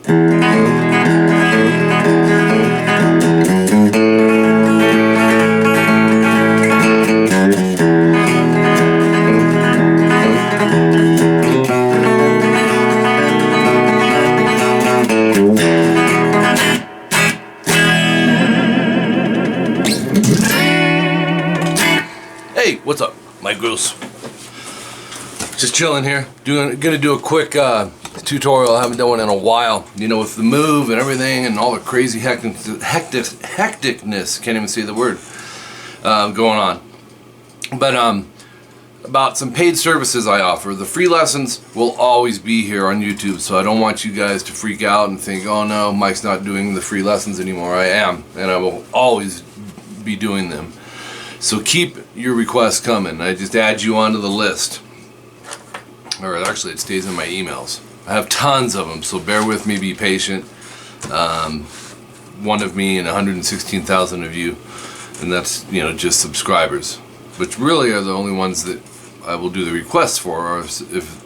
Hey, what's up, Mike Gross? Just chilling here. Gonna do a quick tutorial. I haven't done one in a while. You know, with the move and everything and all the crazy hecticness, can't even say the word, going on. But about some paid services I offer. The free lessons will always be here on YouTube, so I don't want you guys to freak out and think, oh no, Mike's not doing the free lessons anymore. I am, and I will always be doing them. So keep your requests coming. I just add you onto the list. Or actually it stays in my emails. I have tons of them, so bear with me, be patient. One of me and 116,000 of you, and that's, you know, just subscribers, which really are the only ones that I will do the requests for, or if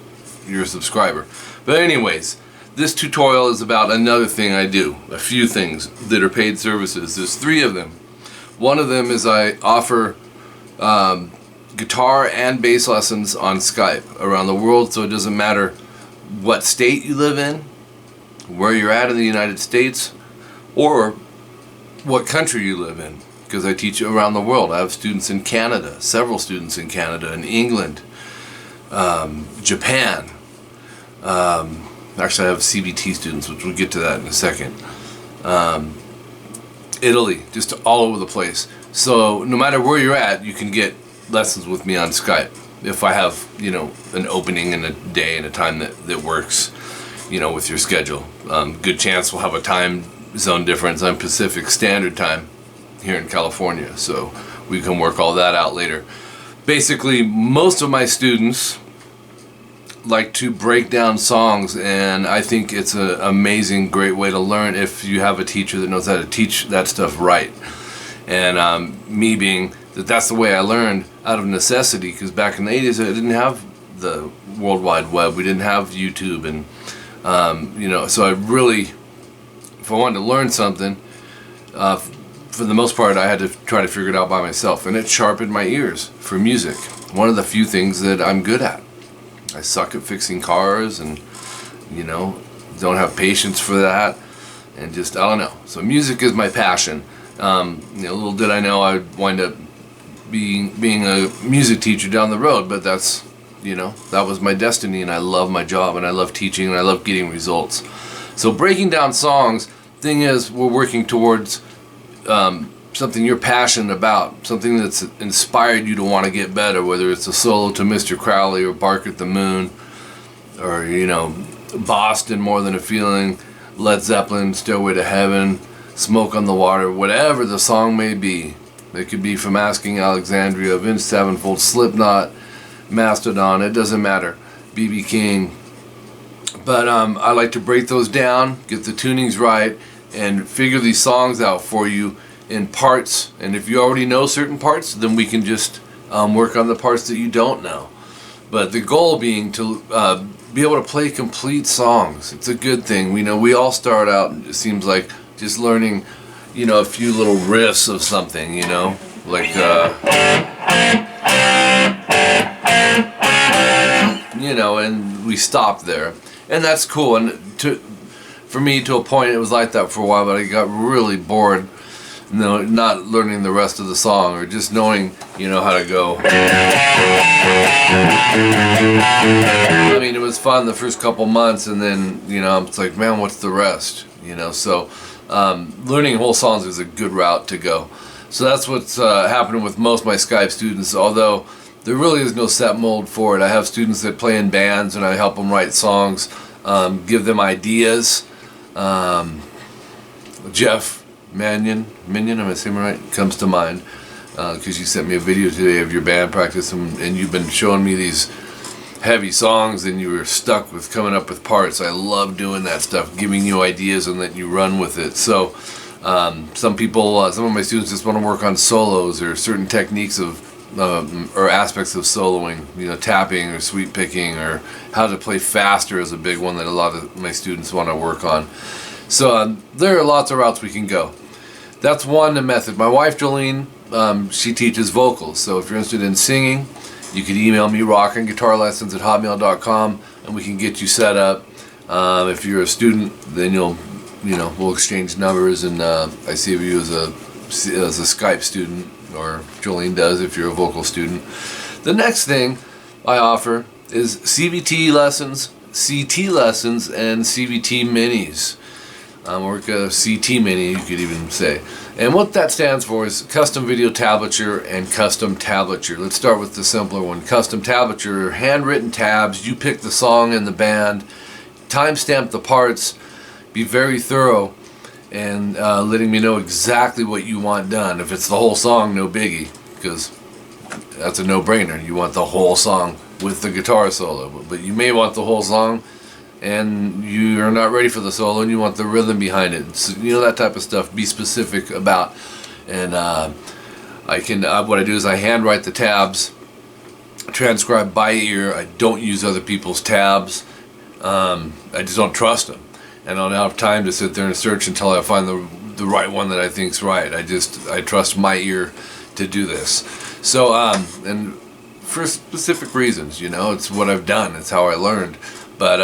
you're a subscriber. But anyways, this tutorial is about another thing I do, a few things that are paid services. There's 3 of them. One of them is I offer guitar and bass lessons on Skype around the world, so it doesn't matter what state you live in, where you're at in the United States, or what country you live in, because I teach around the world. I have students in Canada, several students in Canada, in England, Japan. Actually, I have CVT students, which we'll get to that in a second. Italy, just all over the place. So no matter where you're at, you can get lessons with me on Skype if I have, you know, an opening in a day and a time that works, you know, with your schedule. Good chance we'll have a time zone difference. I'm Pacific Standard Time here in California, so we can work all that out later. Basically, most of my students like to break down songs, and I think it's an amazing, great way to learn if you have a teacher that knows how to teach that stuff right. And me being that's the way I learned out of necessity, because back in the 80s I didn't have the World Wide Web, we didn't have YouTube, and you know, so I really, if I wanted to learn something, for the most part I had to try to figure it out by myself, and it sharpened my ears for music. One of the few things that I'm good at. I suck at fixing cars, and, you know, don't have patience for that, and just, I don't know. So music is my passion. You know, little did I know I'd wind up being a music teacher down the road, but that's, you know, that was my destiny, and I love my job, and I love teaching, and I love getting results. So breaking down songs, thing is, we're working towards something you're passionate about, something that's inspired you to want to get better, whether it's a solo to Mr. Crowley or Bark at the Moon, or, you know, Boston, More Than a Feeling, Led Zeppelin, Stairway to Heaven, Smoke on the Water, whatever the song may be. It could be From Asking Alexandria, Vince Sevenfold, Slipknot, Mastodon, it doesn't matter, B.B. King. But I like to break those down, get the tunings right, and figure these songs out for you in parts. And if you already know certain parts, then we can just work on the parts that you don't know. But the goal being to be able to play complete songs. It's a good thing. We know we all start out, it seems like, just learning, you know, a few little riffs of something, you know, like you know, and we stop there, and that's cool. And for me, to a point, it was like that for a while, but I got really bored, you know, not learning the rest of the song, or just knowing, you know, how to go. I mean, it was fun the first couple months, and then, you know, it's like, man, what's the rest, you know? So learning whole songs is a good route to go. So that's what's happening with most of my Skype students, although there really is no set mold for it. I have students that play in bands, and I help them write songs, give them ideas. Jeff Minion, am I saying it right? Comes to mind, because you sent me a video today of your band practice, and you've been showing me these heavy songs, and you were stuck with coming up with parts. I love doing that stuff, giving you ideas and letting you run with it. So some people, some of my students just want to work on solos or certain techniques of or aspects of soloing, you know, tapping or sweep picking, or how to play faster is a big one that a lot of my students want to work on. So there are lots of routes we can go. That's one method. My wife Jolene, she teaches vocals, so if you're interested in singing, you can email me rockinguitarlessons@hotmail.com and we can get you set up. If you're a student, then we'll exchange numbers, and I see you as a Skype student, or Jolene does if you're a vocal student. The next thing I offer is CVT lessons, CT lessons, and CVT minis. Or a CT mini, you could even say. And what that stands for is custom video tablature and custom tablature. Let's start with the simpler one. Custom tablature, handwritten tabs. You pick the song and the band, timestamp the parts, be very thorough, and letting me know exactly what you want done. If it's the whole song, no biggie, because that's a no-brainer. You want the whole song with the guitar solo, but you may want the whole song and you're not ready for the solo and you want the rhythm behind it. So, that type of stuff. Be specific about. And what I do is I handwrite the tabs, transcribe by ear. I don't use other people's tabs. I just don't trust them, and I don't have time to sit there and search until I find the right one that I think's right. I trust my ear to do this. So and for specific reasons, it's what I've done. It's how I learned. But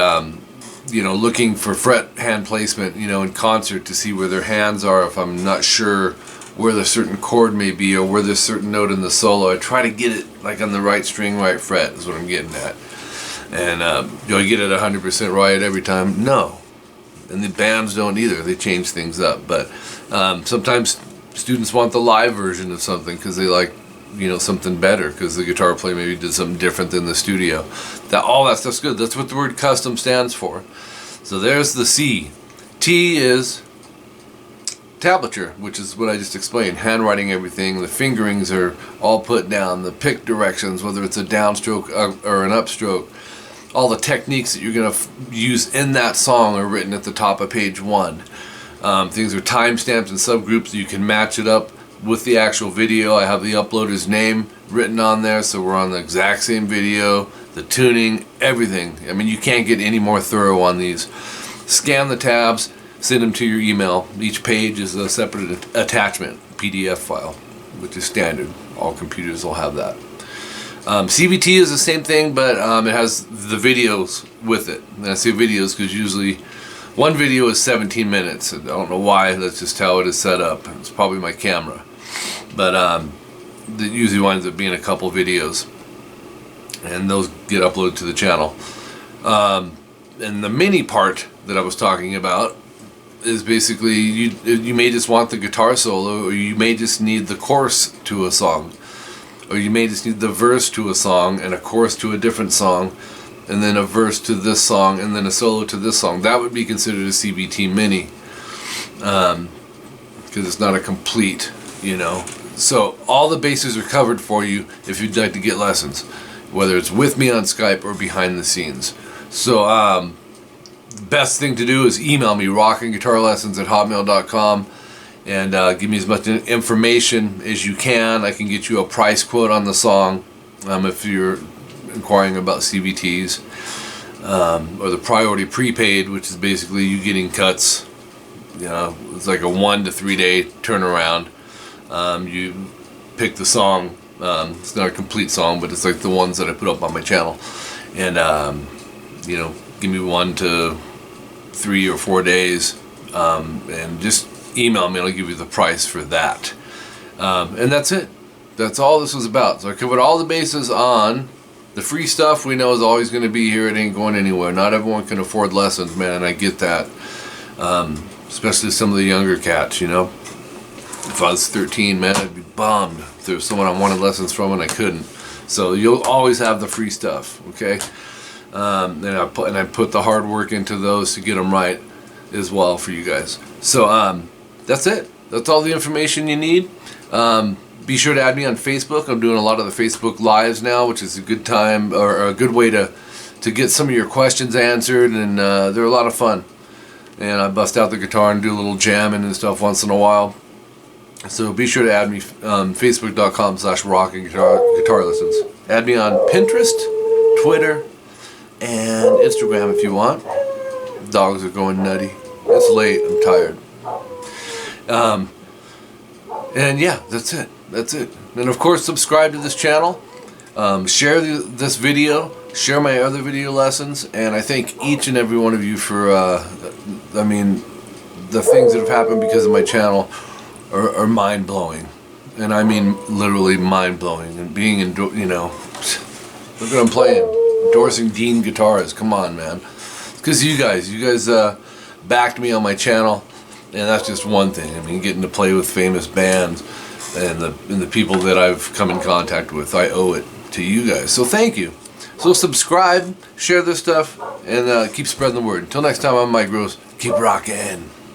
looking for fret hand placement, in concert, to see where their hands are. If I'm not sure where the certain chord may be, or where there's certain note in the solo, I try to get it like on the right string, right fret is what I'm getting at. And do I get it 100% right every time? No. And the bands don't either. They change things up. But sometimes students want the live version of something because they like, something better, because the guitar player maybe did something different than the studio. All that stuff's good. That's what the word custom stands for. So there's the C. T is tablature, which is what I just explained. Handwriting everything. The fingerings are all put down. The pick directions, whether it's a downstroke or an upstroke. All the techniques that you're going to use in that song are written at the top of page 1. Things are timestamped in subgroups. You can match it up with the actual video. I have the uploader's name written on there, so we're on the exact same video. The tuning, everything. I mean, you can't get any more thorough on these. Scan the tabs, send them to your email. Each page is a separate attachment, PDF file, which is standard. All computers will have that. CVT is the same thing, but it has the videos with it. And I say videos because usually one video is 17 minutes. I don't know why, that's just how it is set up. It's probably my camera. But it usually winds up being a couple videos, and those get uploaded to the channel. And the mini part that I was talking about is basically you may just want the guitar solo, or you may just need the chorus to a song, or you may just need the verse to a song and a chorus to a different song, and then a verse to this song, and then a solo to this song. That would be considered a CVT mini, because it's not a complete, So all the bases are covered for you if you'd like to get lessons, whether it's with me on Skype or behind the scenes. So best thing to do is email me, rockinguitarlessons@hotmail.com, and give me as much information as you can. I can get you a price quote on the song if you're inquiring about CVTs, or the priority prepaid, which is basically you getting cuts. It's like a 1 to 3 day turnaround. You pick the song. It's not a complete song, but it's like the ones that I put up on my channel, and give me 1 to 3 or 4 days, and just email me and I'll give you the price for that. And that's it. That's all this was about. So I covered all the bases on the free stuff. We know is always going to be here. It ain't going anywhere. Not everyone can afford lessons, man. I get that. Especially some of the younger cats, If I was 13, man, I'd be bummed if there was someone I wanted lessons from and I couldn't. So you'll always have the free stuff, okay? And I put the hard work into those to get them right as well for you guys. So that's it. That's all the information you need. Be sure to add me on Facebook. I'm doing a lot of the Facebook Lives now, which is a good time, or a good way to get some of your questions answered, and they're a lot of fun. And I bust out the guitar and do a little jamming and stuff once in a while. So be sure to add me facebook.com/rockin guitar lessons. Add me on Pinterest, Twitter, and Instagram if you want. Dogs are going nutty. It's late. I'm tired. And yeah, that's it. That's it. And of course, subscribe to this channel. Share this video. Share my other video lessons. And I thank each and every one of you for, I mean, the things that have happened because of my channel are mind-blowing. And I mean literally mind-blowing. And being, you know, look what I'm playing. Endorsing Dean guitars. Come on, man. It's because you guys backed me on my channel. And that's just one thing. I mean, getting to play with famous bands and the people that I've come in contact with, I owe it to you guys. So thank you. So subscribe, share this stuff, and keep spreading the word. Until next time, I'm Mike Gross. Keep rocking.